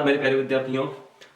नमस्कार मेरे प्यारे विद्यार्थियों।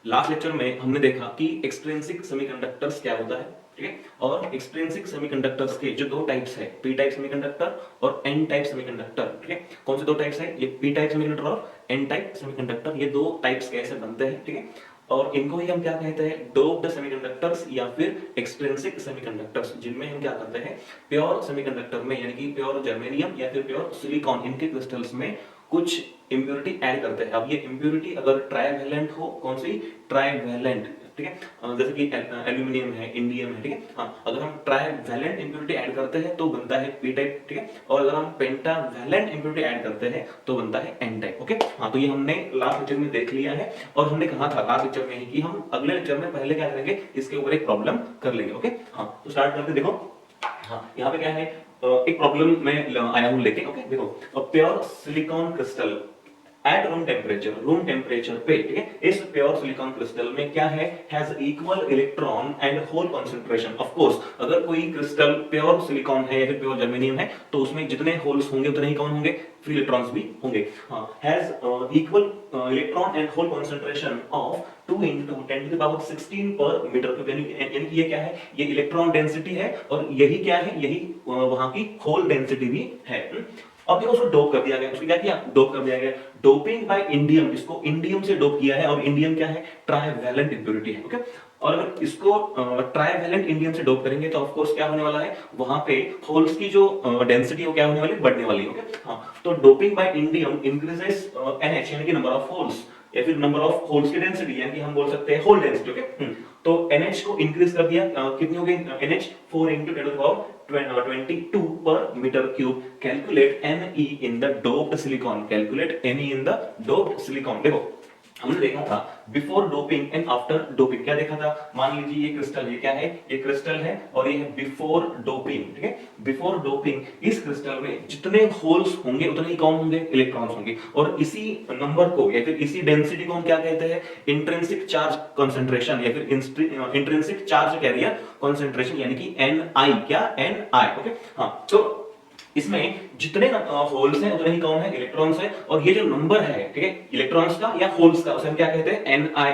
लास्ट लेक्चर में हमने देखा कि एक्सट्रिंसिक सेमीकंडक्टर्स क्या होता है, ठीक है। और एक्सट्रिंसिक सेमीकंडक्टर्स के जो दो टाइप्स है, पी टाइप सेमीकंडक्टर और एन टाइप सेमीकंडक्टर, ठीक है। कौन से दो टाइप्स है? ये पी टाइप सेमीकंडक्टर और एन टाइप सेमीकंडक्टर, ये दो टाइप्स कैसे बनते हैं, ठीक है। और इनको ही हम क्या कहते हैं? डोप्ड सेमीकंडक्टर्स या फिर एक्सट्रिंसिक सेमीकंडक्टर्स, जिनमें हम क्या करते हैं, प्योर सेमीकंडक्टर में यानी कि प्योर जर्मेनियम या फिर प्योर सिलिकॉन, इनके क्रिस्टल्स में कुछ इंप्योरिटी ऐड करते हैं। अब ये इंप्योरिटी अगर ट्राइवैलेंट हो, कौन सी? ट्राइवैलेंट, ठीक है। जैसे कि एल्यूमिनियम है, इंडियम है, ठीक है। हाँ, अगर हम ट्राइवैलेंट इंप्योरिटी ऐड करते हैं तो बनता है पी टाइप, ठीक है। और अगर हम पेंटावैलेंट इंप्योरिटी ऐड करते हैं तो बनता है एन टाइप, ओके। हाँ, तो ये हमने लास्ट लेक्चर में देख लिया है और हमने कहा था लास्ट लेक्चर में ही कि हम अगले लेक्चर में पहले क्या करेंगे, इसके ऊपर एक प्रॉब्लम कर लेंगे, ओके। हाँ, तो स्टार्ट करते, देखो। हाँ, यहाँ पे क्या है, एक प्रॉब्लम मैं आया हूं लेके, ओके। देखो, pure silicon crystal at room temperature पे, ठीक है। इस प्योर सिलिकॉन क्रिस्टल में क्या है, has equal electron and hole concentration. Of course, अगर कोई क्रिस्टल प्योर सिलिकॉन है या फिर प्योर जर्मेनियम है तो उसमें जितने होल्स होंगे उतने ही कौन होंगे? फ्री इलेक्ट्रॉन्स भी होंगे। हाँ, has equal electron and hole concentration of 2 into 10 to the power 16 पर मीटर क्यूब, यानी कि ये क्या है, ये इलेक्ट्रॉन डेंसिटी है और यही क्या है, यही वहां की होल डेंसिटी भी है। अब देखो, उसको डोप कर दिया गया, उसको क्या किया? डोप कर दिया गया। डोपिंग बाय इंडियम, इसको इंडियम से डोप किया है और इंडियम क्या है? ट्राइवैलेंट इंप्योरिटी है, ओके। और अगर इसको ट्राइवैलेंट इंडियम से डोप करेंगे तो ऑफ कोर्स क्या होने वाला है, वहां पे होल्स की जो डेंसिटी है वो क्या होने वाली है? बढ़ने वाली है, ओके। हाँ, तो doping by indium increases NH यानी कि नंबर ऑफ होल्स या फिर नंबर ऑफ होल्स की डेंसिटी, यानी कि हम बोल सकते हैं होल डेंसिटी, ओके। तो NH को इंक्रीज कर दिया, कितनी हो गई NH? 4 into 10 to the power 22 पर metre cube. Calculate Ne in the doped silicon, calculate Ne in the doped silicon। देखो, हमने देखा था before doping and after doping, क्या देखा था? मान लीजिए ये क्रिस्टल, ये क्या है? ये क्रिस्टल है और ये है बिफोर डोपिंग, ठीक है। बिफोर डोपिंग इस क्रिस्टल में जितने होल्स होंगे उतने ही कौन होंगे? इलेक्ट्रॉन्स होंगे। और इसी नंबर को या फिर इसी डेंसिटी को हम क्या कहते हैं? इंट्रिंसिक चार्ज कंसंट्रेशन या फिर इंट्रिंसिक चार्ज कैरियर कंसंट्रेशन, यानी कि Ni, क्या? Ni, okay. हाँ, तो इसमें जितने होल्स हैं उतने ही कौन है? इलेक्ट्रॉन्स है। और ये जो नंबर है, ठीक है, इलेक्ट्रॉन्स का या होल्स का, उसे हम क्या कहते हैं? Ni,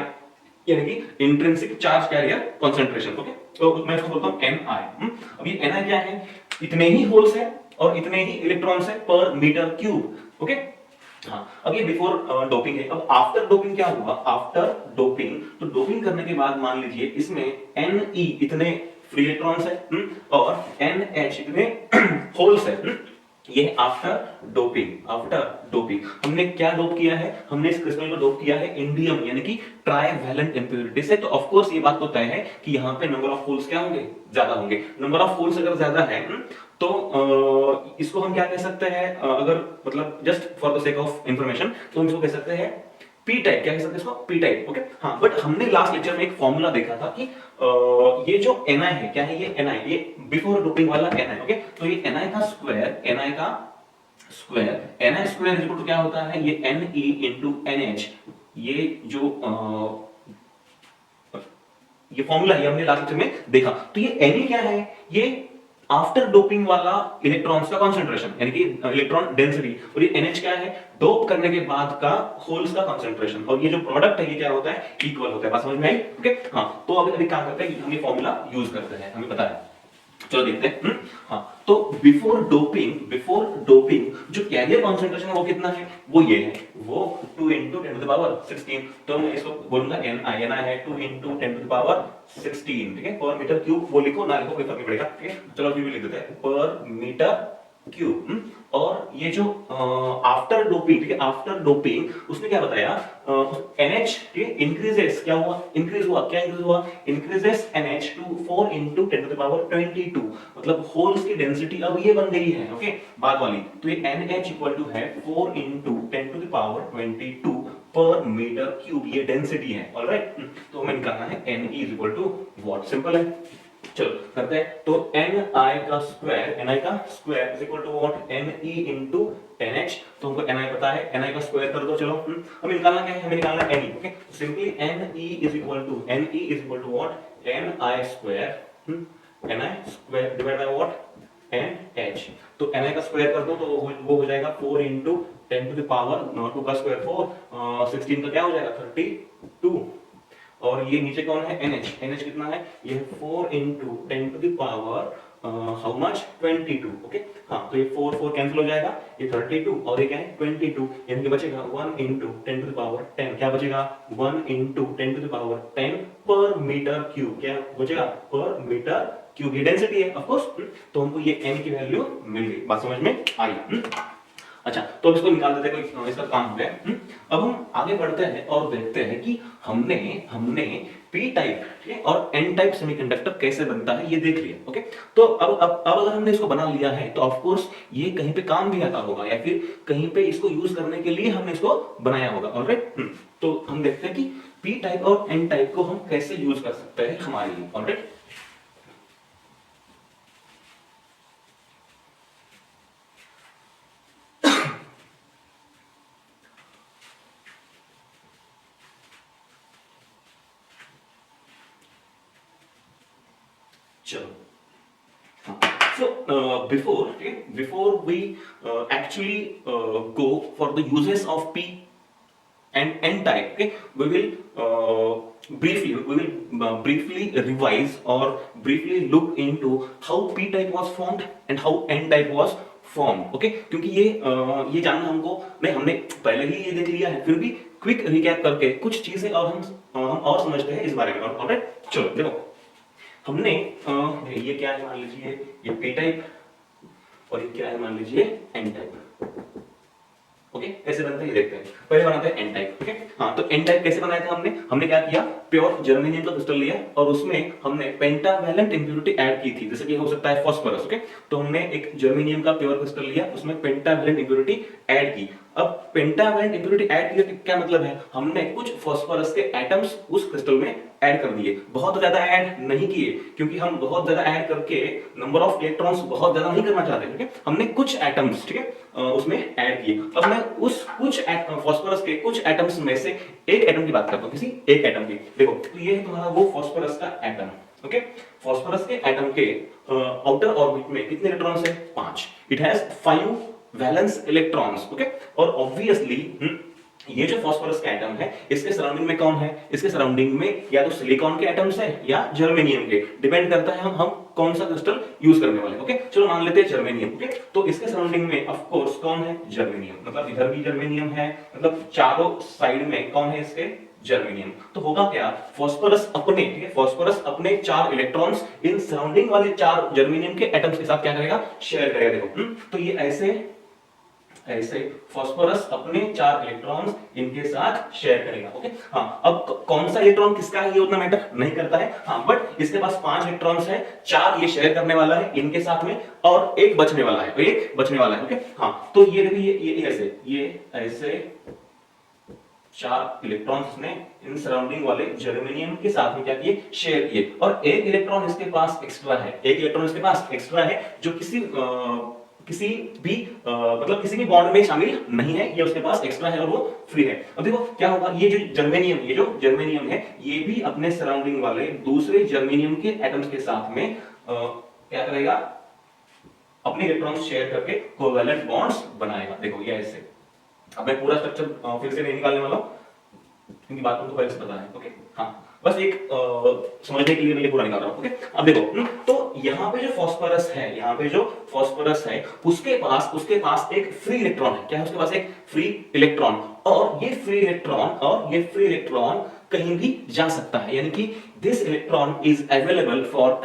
यानी कि intrinsic charge carrier concentration, okay. तो मैं इसको बोलता हूं Ni। अब ये Ni क्या है? इतने ही होल्स है और इतने ही इलेक्ट्रॉन्स है पर मीटर क्यूब, ओके। हाँ, अब ये बिफोर डोपिंग है। अब आफ्टर डोपिंग क्या हुआ? आफ्टर डोपिंग, तो डोपिंग करने के बाद मान लीजिए इसमें Ne इतने फ्री इलेक्ट्रॉन्स है और NH इतने होल्स है। ये आफ्टर डोपिंग। आफ्टर डोपिंग हमने क्या डोप किया है? हमने इस क्रिस्टल को डोप किया है इंडियम यानी कि ट्राइवैलेंट इंप्योरिटी से। तो ऑफ कोर्स ये बात तो तय है कि यहाँ पे नंबर ऑफ होल्स क्या होंगे? ज्यादा होंगे। नंबर ऑफ होल्स अगर ज्यादा है तो इसको हम क्या कह सकते हैं? अगर मतलब just for the sake of information तो हम इसको कह सकते हैं पी टाइप। क्या कह सकते हैं इसको? P type, okay. हाँ, बट हमने लास्ट लेक्चर में एक फॉर्मूला देखा था कि ये जो Ni है, क्या है ये? Ni, ये बिफोर डोपिंग वाला Ni, ओके। तो ये Ni का स्क्वायर, Ni का square, Ni square equal to क्या होता है? ये Ne into NH। ये जो ये फॉर्मूला है, हमने लास्ट लेक्चर में देखा। तो ये Ne क्या है? ये आफ्टर डोपिंग वाला इलेक्ट्रॉन्स का कंसंट्रेशन यानी कि इलेक्ट्रॉन डेंसिटी। और ये NH क्या है? डोप करने के बाद का होल्स का कंसंट्रेशन। और ये जो प्रोडक्ट है ये क्या होता है? इक्वल होता है। बात समझ में आई? ओके। हाँ, तो अभी क्या करते हैं, हम ये फॉर्मूला यूज करते हैं, हमें पता है। चलो देखते हैं। हाँ, तो बिफोर डोपिंग जो कैरियर कंसंट्रेशन है वो कितना है? वो ये है, वो 2 into 10 to the power 16। तो मैं इसको बोलूंगा Ni है 2 into 10 to the power 16, ठीक है। पर मीटर क्यूब, वो लिखो ना लिखो कोई फर्क नहीं पड़ेगा, ठीक है। चलो अभी भी लिख देते हैं पर मीटर क्यूब। और ये जो आफ्टर डोपिंग, ठीक है, आफ्टर डोपिंग उसने क्या बताया? NH, ठीक है, इंक्रीजेस, क्या हुआ? इंक्रीज हुआ, क्या इंक्रीज हुआ? Increases NH to 4 into 10 to the power 22। मतलब होल्स की डेंसिटी अब ये बन गई है, ओके, बाद वाली। तो ये NH इक्वल टू है 4 into 10 to the power 22 पर मीटर क्यूब, ये डेंसिटी है, ऑलराइट। तो हमें निकालना है Ne is equal to what? Simple है, चलो करते हैं। तो Ni का square is equal to what? Ne into 10h। तो हमको Ni पता है, Ni का स्क्वायर कर दो। चलो हमें निकालना क्या है? हमें निकालना है Ne, okay. Simply Ne is equal to what? Ni square, Ni square divide by what? NH। तो ni का स्क्वायर कर दो तो वो हो जाएगा 4 इंटू 10 टू द पावर 2 का स्क्वायर 4, 16 का क्या हो जाएगा 32, और ये नीचे कौन है NH कितना है, ये 4 into 10 to the power how much 22, okay. हाँ तो ये 4 4 कैंसिल हो जाएगा, ये 32 और ये क्या है 22, यानी कि बचेगा 1 इंटू 10 टू द पावर 10, क्या बचेगा 1 इंटू 10 टू द पावर 10 पर मीटर क्यूब, क्या बचेगा पर मीटर क्यूब, ये डेंसिटी है ऑफ कोर्स। तो हमको ये n की वैल्यू मिल गई, बात समझ में आई। अच्छा तो अब इसको निकाल देते हैं, कोई इसका काम हो गया। अब हम आगे बढ़ते हैं और देखते हैं कि हमने पी टाइप ठीक है और एन टाइप सेमीकंडक्टर कैसे बनता है ये देख लिया, ओके। तो अब अगर हमने इसको बना लिया है तो ऑफ कोर्स ये कहीं पे काम भी आता होगा या फिर कहीं पे इसको यूज करने के लिए हमने इसको बनाया होगा, ऑलराइट। तो हम देखते हैं कि पी टाइप और एन टाइप को हम कैसे यूज कर सकते हैं हमारे लिए, alright. So before we actually go for the uses of P and N type, okay, we will briefly revise or briefly look into how P type was formed and how N type was formed, okay। क्योंकि ये जानना हमको नहीं, हमने पहले ही ये देख लिया है, फिर भी क्विक रिकैप करके कुछ चीजें और हम और समझते हैं इस बारे में, ऑलराइट। चलो देखो हमने ये क्या है मान लीजिए ये पी टाइप और ये क्या है मान लीजिए एन टाइप, ओके। कैसे बनता है ये देखते हैं, पहले बनाते हैं एन टाइप, ओके। हाँ तो एन टाइप कैसे बनाया था हमने क्या किया, प्योर जर्मेनियम का क्रिस्टल लिया और उसमें हमने पेंटावैलेंट इंप्योरिटी ऐड की थी, जैसे कि हो सकता है फास्फोरस, ओके। तो हमने एक जर्मेनियम का प्योर क्रिस्टल लिया, उसमें पेंटावैलेंट इंप्योरिटी ऐड की। अब पेंटावैलेंट इंप्योरिटी ऐड किया क्या मतलब है, हमने कुछ फास्फोरस के एटम्स उस क्रिस्टल में ऐड कर दिए, बहुत ज्यादा ऐड नहीं किए क्योंकि हम बहुत ज्यादा ऐड करके नंबर ऑफ इलेक्ट्रॉन्स बहुत ज्यादा नहीं करना चाहते, ठीक है। हमने कुछ एटम्स ठीक है उसमें ऐड किए। अब मैं उस कुछ फास्फोरस के कुछ एटम्स में से एक एटम की बात करता हूं, किसी एक एटम की। देखो तो ये है तुम्हारा वो फास्फोरस का एटम, ओके। फास्फोरस के एटम के आउटर ऑर्बिट में कितने इलेक्ट्रॉन्स है 5, it has 5 valence electrons, okay. और ऑब्वियसली ये जो फास्फोरस का एटम है इसके सराउंडिंग में कौन है, इसके सराउंडिंग में या तो सिलिकॉन के एटम्स है या जर्मेनियम के, डिपेंड करता है हम कौन सा क्रिस्टल यूज करने वाले, ओके। चलो मान लेते हैं जर्मेनियम, ओके। तो इसके सराउंडिंग में ऑफ कोर्स कौन है जर्मेनियम, मतलब इधर भी जर्मेनियम है, मतलब चारों साइड में कौन है इसके जर्मेनियम। तो होगा क्या, फास्फोरस अपने ठीक है फास्फोरस अपने 4 इलेक्ट्रॉन्स इन सराउंडिंग वाले 4 जर्मेनियम के एटम्स के साथ क्या करेगा, शेयर करेगा। देखो तो ये ऐसे फास्फोरस अपने 4 इलेक्ट्रॉन्स इनके साथ शेयर करेगा, ओके। हाँ अब कौन सा इलेक्ट्रॉन किसका है ये उतना मैटर नहीं करता है, हाँ बट इसके पास 5 इलेक्ट्रॉन्स है, 4 ये शेयर करने वाला है इनके साथ में और एक बचने वाला है, ओके। हाँ तो ये देखिए ये ऐसे 4 इलेक्ट्रॉन्स ने इन सराउंडिंग वाले जर्मेनियम के साथ में क्या किए, शेयर किए, और एक इलेक्ट्रॉन इसके पास एक्स्ट्रा है, जो किसी भी बॉन्ड में शामिल नहीं है, ये उसके पास एक्स्ट्रा है और वो फ्री है। अब देखो क्या होगा, ये जो जर्मेनियम है ये भी अपने सराउंडिंग वाले दूसरे जर्मेनियम के एटम्स के साथ में क्या करेगा, अपने इलेक्ट्रॉन्स शेयर करके कोवैलेंट बॉन्ड्स बनाएगा। देखो ये ऐसे, अब मैं पूरा स्ट्रक्चर फिर से नहीं निकालने वाला क्योंकि बात तुमको पहले से पता है, ओके। हाँ बस एक समझने के लिए मैं ये पूरा निकाल रहा हूं, ओके। अब देखो तो यहाँ पे जो फास्फोरस है उसके पास एक फ्री इलेक्ट्रॉन है, क्या है उसके पास एक फ्री इलेक्ट्रॉन, और ये फ्री इलेक्ट्रॉन कहीं भी जा सकता है, यानी कि this electron is available for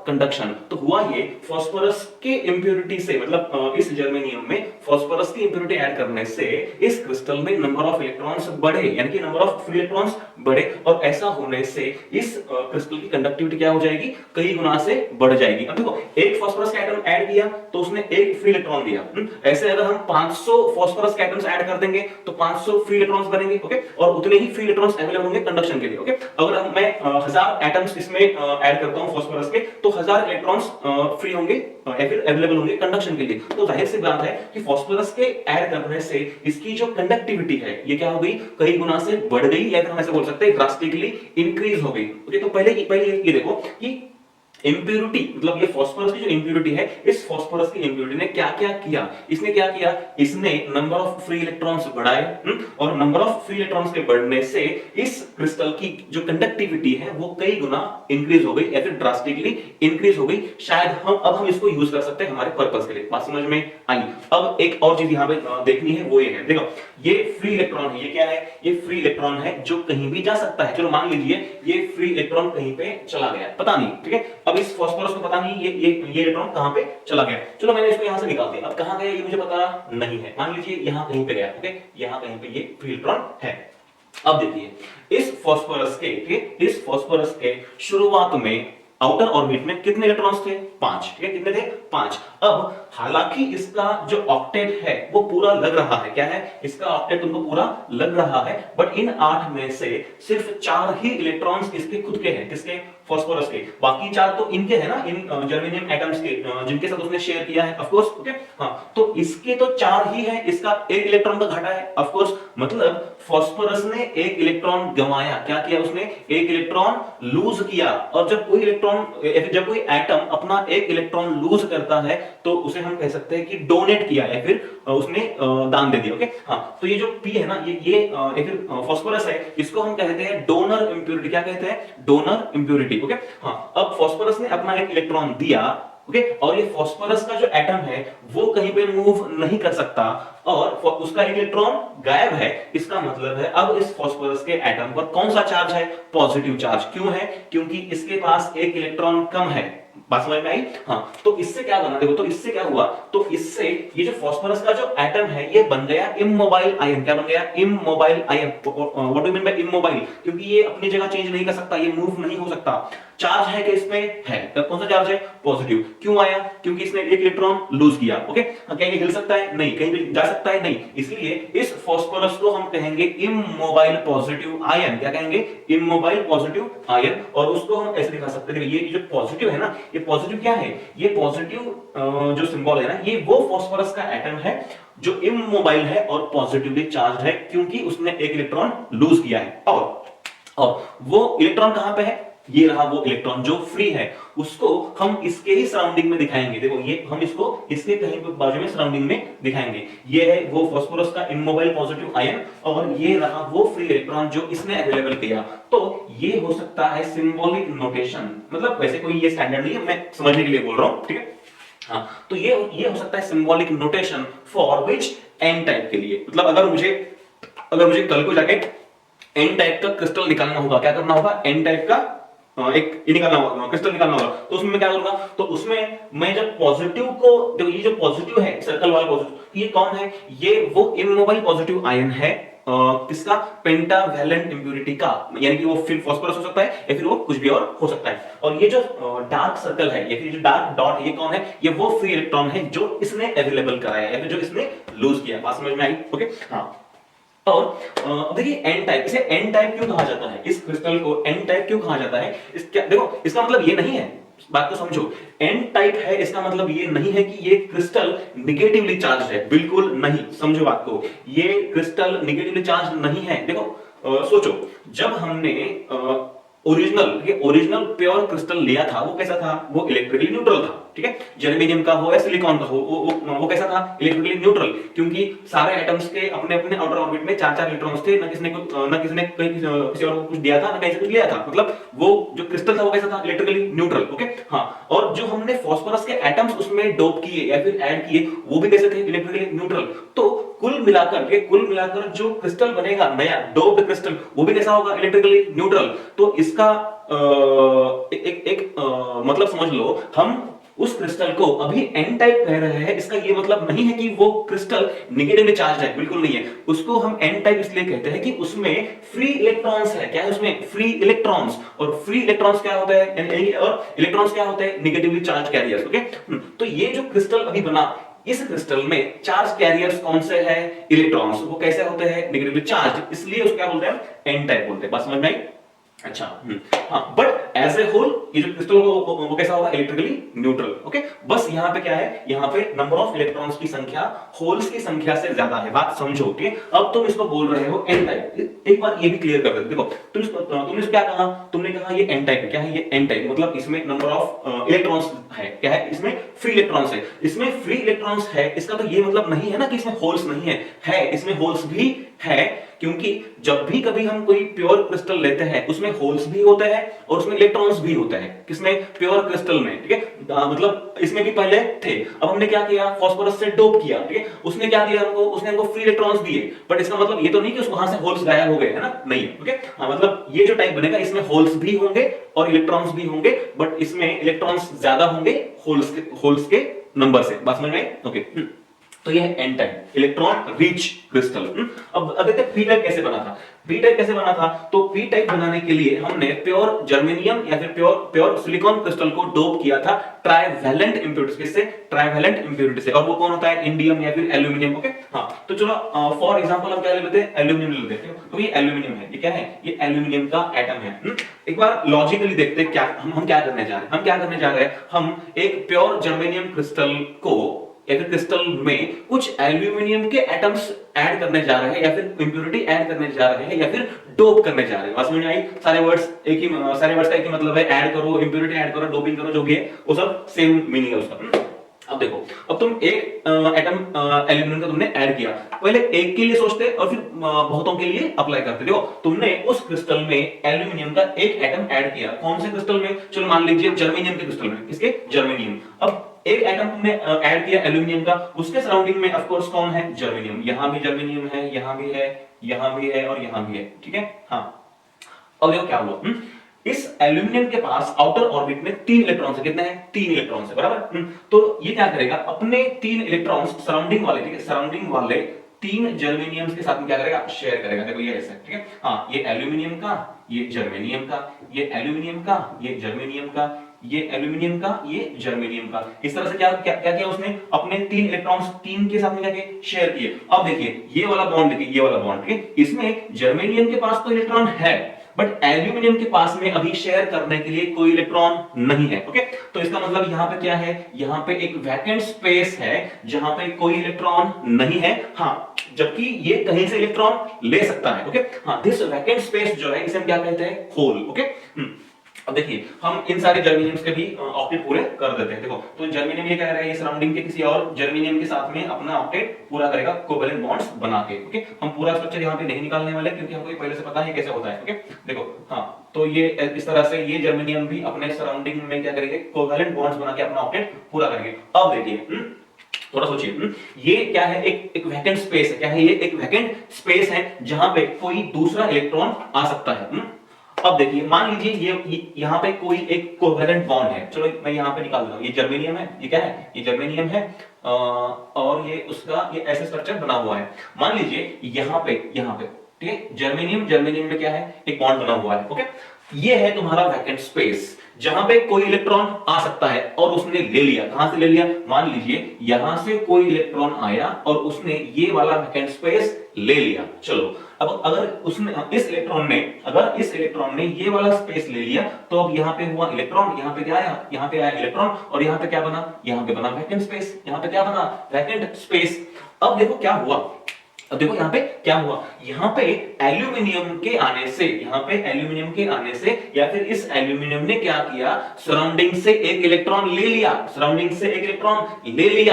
conduction. तो हुआ ये फास्फोरस के इंप्योरिटी से, मतलब इस जर्मेनियम में फास्फोरस की इंप्योरिटी ऐड करने से इस क्रिस्टल में नंबर ऑफ इलेक्ट्रॉन्स बढ़े, यानी कि नंबर ऑफ फ्री इलेक्ट्रॉन्स बढ़े, और ऐसा होने से इस क्रिस्टल की कंडक्टिविटी क्या हो जाएगी, कई गुना से बढ़ जाएगी। अब देखो एक फास्फोरस का एटम ऐड किया तो उसने एक फ्री इलेक्ट्रॉन दिया, ऐसे अगर हम 500 फास्फोरस के एटम्स ऐड कर देंगे तो 500 फ्री इलेक्ट्रॉन्स बनेंगे, ओके, और उतने ही फ्री इलेक्ट्रॉन्स अवेलेबल होंगे कंडक्शन के लिए, ओके। अगर मैं 1000 एटम्स इसमें ऐड करता हूं फास्फोरस के तो 1000 इलेक्ट्रॉन्स फ्री होंगे या फिर अवेलेबल होंगे कंडक्शन के लिए। तो जाहिर सी बात है कि फास्फोरस के ऐड करने से इसकी जो कंडक्टिविटी है ये क्या हो गई, कई गुना से बढ़ गई, या फिर हम ऐसे बोल सकते हैं ड्रास्टिकली इंक्रीज हो गई, ओके। तो पहले ये देखो कि इंप्योरिटी मतलब ये फास्फोरस की जो इंप्योरिटी है, इस फास्फोरस की इंप्योरिटी ने क्या क्या किया, इसने क्या किया, इसने नंबर ऑफ फ्री इलेक्ट्रॉन्स बढ़ाए और नंबर ऑफ फ्री इलेक्ट्रॉन्स के बढ़ने से इस क्रिस्टल की जो कंडक्टिविटी है वो कई गुना इंक्रीज हो गई या फिर ड्रास्टिकली इंक्रीज हो गई। शायद हम इसको यूज कर सकते हैं हमारे पर्पस के लिए। बात समझ में आई। अब एक और चीज यहां पे देखनी है, वो ये है, देखो ये फ्री इलेक्ट्रॉन है, ये क्या है, ये फ्री इलेक्ट्रॉन है जो कहीं भी जा सकता है। चलो मान लीजिए ये फ्री इलेक्ट्रॉन कहीं पे चला गया, पता नहीं, ठीक है। अब इस फास्फोरस को पता नहीं ये इलेक्ट्रॉन कहां पे चला गया। चलो मैंने इसको यहां से निकाल दिया। अब कहां गया ये मुझे पता नहीं है, मान लीजिए यहां कहीं पे गया, ओके, यहां कहीं पे ये फ्री इलेक्ट्रॉन है। अब देखिए इस फास्फोरस के, ठीक है, इस फास्फोरस के शुरुआत में आउटर ऑर्बिट में कितने इलेक्ट्रॉन्स थे, 5, ठीक है, कितने थे, 5। अब हालांकि इसका जो ऑक्टेट है वो पूरा लग रहा है, क्या है, इसका ऑक्टेट तुमको पूरा लग रहा है, बट इन 8 में से सिर्फ 4 ही इलेक्ट्रॉन्स इसके खुद के हैं, किसके, फास्फोरस के। बाकी 4 तो इनके हैं ना, इन जर्मेनियम एटम्स के, जिनके साथ उसने शेयर किया है, ऑफ कोर्स, ओके। हां, तो इसके तो 4 ही है, इसका 1 इलेक्ट्रॉन का घटा है, ऑफ कोर्स, मतलब फास्फोरस ने 1 इलेक्ट्रॉन गंवाया। क्या किया उसने, 1 इलेक्ट्रॉन लूज किया। और जब कोई इलेक्ट्रॉन, जब कोई एटम अपना 1 इलेक्ट्रॉन लूज करता है तो उसे हम कह सकते हैं कि डोनेट किया है, फिर उसने दान दे दिया, ओके। हां, तो ये जो पी है ना, ये फिर फास्फोरस है, इसको हम कहते हैं डोनर इंप्योरिटी। क्या कहते हैं, डोनर इंप्योरिटी, ओके। हां, अब फास्फोरस ने अपना 1 इलेक्ट्रॉन दिया, ओके, और ये फास्फोरस का जो एटम है वो कहीं पे मूव नहीं कर सकता और उसका इलेक्ट्रॉन गायब है। इसका मतलब है अब इस फास्फोरस के एटम पर कौन सा चार्ज है, पॉजिटिव चार्ज। क्यों है, क्योंकि इसके पास 1 इलेक्ट्रॉन कम है। बात समझ में आई। हाँ, तो इससे क्या बना, देखो, तो इससे क्या हुआ, तो इससे ये जो फास्फोरस का जो एटम है ये बन गया इमोबाइल आयन। क्या बन गया, immobile ion. What do you mean by immobile, क्योंकि ये अपनी जगह चेंज नहीं कर सकता, ये मूव नहीं हो सकता। चार्ज है कि इसमें है, कौन सा चार्ज है, पॉजिटिव। क्यों आया, क्योंकि इसने 1 इलेक्ट्रॉन लूज किया, ओके। क्या ये हिल सकता है, नहीं। कहीं भी जा सकता है, नहीं। इसलिए इस फास्फोरस को हम कहेंगे इमोबाइल पॉजिटिव आयन। क्या कहेंगे, इमोबाइल पॉजिटिव आयन। और उसको हम ऐसे दिखा सकते हैं, ये जो पॉजिटिव है ना, ये पॉजिटिव क्या है, ये पॉजिटिव जो सिंबल है ना, ये वो फास्फोरस का एटम है जो इमोबाइल है और पॉजिटिवली चार्ज है, क्योंकि उसने 1 इलेक्ट्रॉन लूज किया है। और वो इलेक्ट्रॉन कहां पे है, ये रहा वो इलेक्ट्रॉन जो फ्री है। उसको हम इसके ही सराउंडिंग में दिखाएंगे। देखो ये हम इसको इसके कहीं पे बाजू में सराउंडिंग में दिखाएंगे। ये है वो फास्फोरस का इमोबाइल पॉजिटिव आयन और ये रहा वो फ्री इलेक्ट्रॉन जो इसने अवेलेबल किया। तो ये हो सकता है सिंबॉलिक नोटेशन, मतलब वैसे कोई ये स्टैंडर्ड नहीं है, मैं समझने के लिए बोल रहा हूं, ठीक है। हाँ, तो ये हो सकता है symbolic notation for which N type के लिए। मतलब अगर मुझे कल को जाके एन टाइप का क्रिस्टल निकालना होगा, क्या करना होगा, एन टाइप का एक निकालना होगा, क्रिस्टल निकालना होगा, तो उसमें मैं क्या करूंगा, तो उसमें मैं जब पॉजिटिव को, देखो ये जो पॉजिटिव है, सर्कल वाला पॉजिटिव, ये कौन है, ये वो इमोबाइल पॉजिटिव आयन है, किसका, पेंटावैलेंट इंप्योरिटी का। यानी कि वो फिर फास्फोरस हो सकता है या फिर वो कुछ भी और हो सकता है। और ये जो डार्क सर्कल है या फिर जो डार्क डॉट, ये कौन है, ये वो फ्री इलेक्ट्रॉन है जो इसने अवेलेबल कराया या फिर जो इसने लूज किया। बात समझ में आई, ओके। हाँ, और देखिए एन टाइप, इसे एन टाइप क्यों कहा जाता है, इस क्रिस्टल को एन टाइप क्यों कहा जाता है, देखो इसका मतलब ये नहीं है, बात को समझो, एन टाइप है इसका मतलब ये नहीं है कि ये क्रिस्टल निगेटिवली चार्ज है, बिल्कुल नहीं, समझो बात को, ये क्रिस्टल निगेटिवली चार्ज नहीं है। देखो सोचो, जब हमने ओरिजिनल प्योर क्रिस्टल लिया था, वो कैसा था, वो इलेक्ट्रिकली न्यूट्रल था, ठीक है। जर्मेनियम का हो या सिलिकॉन का हो, वो कैसा था, इलेक्ट्रिकली न्यूट्रल, क्योंकि सारे एटम्स के अपने अपने आउटर ऑर्बिट में 4-4 इलेक्ट्रॉन्स थे, ना किसी ने किसी और को कुछ दिया था, ना कहीं से कुछ लिया था। मतलब वो जो क्रिस्टल था वो कैसा था, इलेक्ट्रिकली न्यूट्रल, ओके। हाँ, और जो हमने फास्फोरस के एटम्स उसमें डोप किए या फिर ऐड किए, वो भी कैसे थे, इलेक्ट्रिकली न्यूट्रल। तो कुल मिलाकर जो क्रिस्टल बनेगा नया डोप्ड क्रिस्टल, वो भी कैसा होगा, इलेक्ट्रिकली न्यूट्रल। तो इसका मतलब समझ लो, हम उस क्रिस्टल को अभी एन टाइप कह रहे हैं, इसका ये मतलब नहीं है कि वो क्रिस्टल निगेटिवली चार्ज है, बिल्कुल नहीं है। उसको हम एन टाइप इसलिए कहते हैं कि उसमें फ्री इलेक्ट्रॉन्स है। क्या है उसमें, फ्री इलेक्ट्रॉन्स। और फ्री इलेक्ट्रॉन्स क्या होता है, और इलेक्ट्रॉन्स क्या होते हैं, निगेटिवली चार्ज कैरियर्स, ओके। तो ये जो क्रिस्टल अभी बना, इस क्रिस्टल में चार्ज कैरियर्स कौन से हैं, इलेक्ट्रॉन्स। वो कैसे होते हैं, निगेटिवली चार्ज, इसलिए उसको क्या बोलते हैं, एन टाइप बोलते हैं। बस समझ में आई। अच्छा, हाँ, but as as a hole ये जो क्रिस्टल वो कैसा होगा, इलेक्ट्रिकली न्यूट्रल। ओके, बस यहाँ पे क्या है, यहाँ पे नंबर ऑफ इलेक्ट्रॉन्स की संख्या होल्स की संख्या से ज्यादा है, बात समझो। ओके, अब तुम इसको बोल रहे हो एन टाइप। एक बार ये भी क्लियर कर देते, देखो तुमने क्या कहा, तुमने कहा ये एन टाइप है। क्या है ये एन टाइप, मतलब इसमें नंबर ऑफ इलेक्ट्रॉन्स है, क्या है इसमें फ्री इलेक्ट्रॉन्स है। इसमें फ्री इलेक्ट्रॉन्स है, इसका तो ये मतलब नहीं है ना कि इसमें होल्स नहीं है इसमें होल्स भी है, क्योंकि जब भी कभी हम कोई प्योर क्रिस्टल लेते हैं उसमें होल्स भी होते हैं और उसमें इलेक्ट्रॉन्स भी होते हैं। किसमें, प्योर क्रिस्टल में, ठीक है। मतलब इसमें भी पहले थे, अब हमने क्या किया, फास्फोरस से डोप किया, ठीक है। उसने क्या दिया हमको, उसने हमको फ्री इलेक्ट्रॉन्स दिए, बट इसका मतलब ये तो नहीं कि वहां से होल्स गायब हो गए, है ना, नहीं। ओके, मतलब ये जो टाइप बनेगा इसमें होल्स भी होंगे और इलेक्ट्रॉन्स भी होंगे, बट इसमें इलेक्ट्रॉन्स ज्यादा होंगे होल्स के नंबर से। बात समझ में? ओके, तो ये है N type, electron rich crystal. अब देखते हैं पी टाइप कैसे बना था। पी टाइप कैसे बना था, तो पी टाइप बनाने के लिए हमने प्योर जर्मेनियम या फिर प्योर सिलिकॉन क्रिस्टल को डोप किया था ट्राइवैलेंट इंप्योरिटीज से, ट्राइवैलेंट इंप्योरिटी से। और वो कौन होता है, इंडियम या फिर एल्यूमिनियम। ओके, हाँ, तो चलो फॉर एग्जांपल हम क्या ले लेते हैं, एल्यूमिनियम ले लेते हैं। तो ये एल्यूमिनियम है, ये क्या है, ये एल्यूमिनियम का एटम है। एक बार लॉजिकली देखते हैं क्या हम क्या करने जा रहे हैं। हम क्या करने जा रहे हैं, हम एक प्योर जर्मेनियम क्रिस्टल को या फिर क्रिस्टल में कुछ एल्यूमिनियम के एटम्स ऐड करने जा रहे हैं, या फिर इंप्योरिटी ऐड करने जा रहे हैं, या फिर डोप करने जा रहे हैं। समझ में आई? सारे वर्ड्स का एक ही मतलब है, ऐड करो, इंप्योरिटी ऐड करो, डोपिंग करो, जो भी है वो सब सेम मीनिंग है उसका। अब देखो, अब तुम एक एटम एल्यूमिनियम का तुमने ऐड किया, पहले एक के लिए सोचते और फिर बहुतों के लिए अप्लाई करते। देखो, तुमने उस क्रिस्टल में एल्यूमिनियम का एक एटम ऐड किया, कौन से क्रिस्टल में, चलो मान लीजिए जर्मेनियम के क्रिस्टल में, किसके, जर्मेनियम। अब एक एटम तुमने ऐड किया एल्यूमिनियम का, उसके सराउंडिंग में ऑफ कोर्स कौन है, जर्मेनियम। यहां भी जर्मेनियम है, यहां भी है, यहां भी है और यहां भी है, ठीक है। हाँ, अब देखो क्या हुआ, इस एल्यूमिनियम के पास आउटर ऑर्बिट में 3 इलेक्ट्रॉन्स है। कितने हैं, 3 इलेक्ट्रॉन्स है, बराबर। तो ये क्या करेगा, अपने 3 इलेक्ट्रॉन्स सराउंडिंग वाले, ठीक है, सराउंडिंग वाले 3 जर्मेनियम के साथ में क्या करेगा, शेयर करेगा। देखो ये ऐसा, ठीक है। हाँ, ये एल्यूमिनियम का, ये जर्मेनियम का, ये एल्यूमिनियम का, ये जर्मेनियम का, ये एल्यूमिनियम का, ये जर्मेनियम का। इस तरह से क्या क्या क्या किया उसने, अपने 3 इलेक्ट्रॉन्स 3 के साथ में क्या किए, शेयर किए। अब देखिए ये वाला बॉन्ड, देखिए ये वाला बॉन्ड, ठीक है। इसमें जर्मेनियम के पास तो इलेक्ट्रॉन है, बट एल्यूमिनियम के पास में अभी शेयर करने के लिए कोई इलेक्ट्रॉन नहीं है। ओके, तो इसका मतलब यहां पे क्या है, यहां पे एक वैकेंट स्पेस है जहां पे कोई इलेक्ट्रॉन नहीं है। हाँ, जबकि ये कहीं से इलेक्ट्रॉन ले सकता है। ओके, हाँ, दिस वैकेंट स्पेस जो है इसे हम क्या कहते हैं, होल। ओके, अब देखिए हम इन सारे जर्मेनियम्स के भी ऑक्टेट पूरे कर देते हैं। देखो, तो जर्मेनियम ये कह रहा है, ये सराउंडिंग के किसी और जर्मेनियम के साथ में अपना ऑक्टेट पूरा करेगा कोवेलेंट बॉन्ड्स बना के। ओके, हम पूरा स्ट्रक्चर यहाँ पे नहीं निकालने वाले क्योंकि हमको ये पहले से पता है कैसे होता है। ओके, देखो, हाँ, तो ये इस तरह से ये जर्मेनियम भी अपने सराउंडिंग में क्या करेंगे, कोवेलेंट बॉन्ड्स बना के अपना ऑक्टेट पूरा करेंगे। अब देखिए, थोड़ा सोचिए, ये क्या है, एक वैकेंट स्पेस है। क्या है ये, एक वैकेंट स्पेस है जहां पे कोई दूसरा इलेक्ट्रॉन आ सकता है। अब देखिए, मान लीजिए ये यहाँ पे कोई एक कोवेलेंट बॉन्ड है। चलो मैं यहाँ पे निकाल देता हूँ, ये जर्मेनियम है, ये क्या है, ये जर्मेनियम है, और ये उसका ये ऐसे स्ट्रक्चर बना हुआ है। मान लीजिए यहाँ पे ठीक है, जर्मेनियम में क्या है, एक बॉन्ड बना हुआ है। ओके, ये है तुम्हारा वैकेंट स्पेस जहां पे कोई इलेक्ट्रॉन आ सकता है और उसने ले लिया। कहां से ले लिया, मान लीजिए यहां से कोई इलेक्ट्रॉन आया और उसने ये वाला वैकेंट स्पेस ले लिया। चलो, अब अगर इस इलेक्ट्रॉन ने ये वाला स्पेस ले लिया, तो अब यहाँ पे हुआ इलेक्ट्रॉन, यहाँ पे क्या आया, यहाँ पे आया इलेक्ट्रॉन, और यहाँ पे क्या बना, यहाँ पे बना वैकेंट स्पेस, यहाँ पे क्या बना, वैकेंट स्पेस। अब देखो क्या हुआ, अब देखो यहाँ पे क्या हुआ, यहाँ पे एल्यूमिनियम के आने से, या फिर इस एल्यूमिनियम ने क्या किया, सराउंडिंग से एक इलेक्ट्रॉन ले लिया,